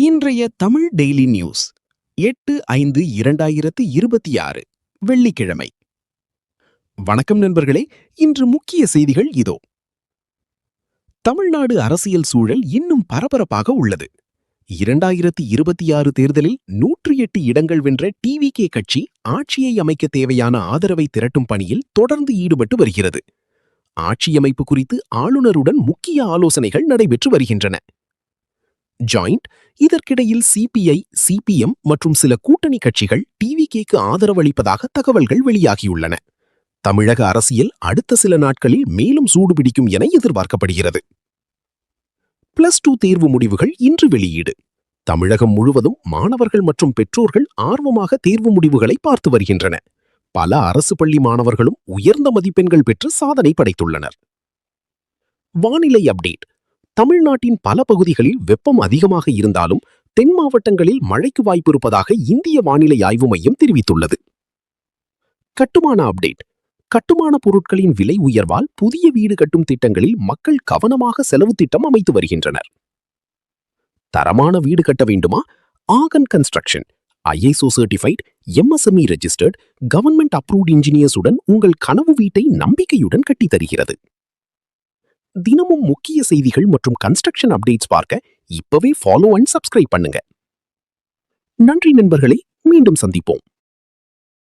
இன்றைய Tamil daily news 8/5/2026 வெள்ளிக்கிழமை. வணக்கம் நண்பர்களே. இன்று முக்கிய செய்திகள் இதோ. தமிழ்நாடு அரசியல் சூழல் இன்னும் பரபரப்பாக உள்ளது. 2026 தேர்தலில் 108 இடங்கள் வென்ற டிவிகே கட்சி ஆட்சியை அமைக்க தேவையான ஆதரவை திரட்டும் பணியில் தொடர்ந்து ஈடுபட்டு வருகிறது. ஆட்சியமைப்பு குறித்து ஆளுநருடன் முக்கிய ஆலோசனைகள் நடைபெற்று வருகின்றன. ஜாயிண்ட் இதற்கிடையில் சிபிஐ, சிபிஎம் மற்றும் சில கூட்டணி கட்சிகள் டிவிகேக்கு ஆதரவளிப்பதாக தகவல்கள் வெளியாகியுள்ளன. தமிழக அரசியல் அடுத்த சில நாட்களில் மேலும் சூடுபிடிக்கும் என எதிர்பார்க்கப்படுகிறது. +2 தேர்வு முடிவுகள் இன்று வெளியீடு. தமிழகம் முழுவதும் மாணவர்கள் மற்றும் பெற்றோர்கள் ஆர்வமாக தேர்வு முடிவுகளை பார்த்து வருகின்றன. பல அரசு பள்ளி மாணவர்களும் உயர்ந்த மதிப்பெண்கள் பெற்று சாதனை படைத்துள்ளனர். வானிலை அப்டேட். தமிழ்நாட்டின் பல பகுதிகளில் வெப்பம் அதிகமாக இருந்தாலும் தென் மாவட்டங்களில் மழைக்கு வாய்ப்பு இருப்பதாக இந்திய வானிலை ஆய்வு மையம் தெரிவித்துள்ளது. கட்டுமான அப்டேட். கட்டுமான பொருட்களின் விலை உயர்வால் புதிய வீடு கட்டும் திட்டங்களில் மக்கள் கவனமாக செலவு திட்டம் அமைத்து வருகின்றனர். தரமான வீடு கட்ட வேண்டுமா? Aagan construction ISO certified, MSME registered, government approved engineers உடன் உங்கள் கனவு வீட்டை நம்பிக்கையுடன் கட்டித் தருகிறது. தினமும் முக்கிய செய்திகள் மற்றும் கன்ஸ்ட்ரக்ஷன் அப்டேட்ஸ் பார்க்க இப்பவே ஃபாலோ அண்ட் சப்ஸ்கிரைப் பண்ணுங்க. நன்றி நண்பர்களே. மீண்டும் சந்திப்போம்.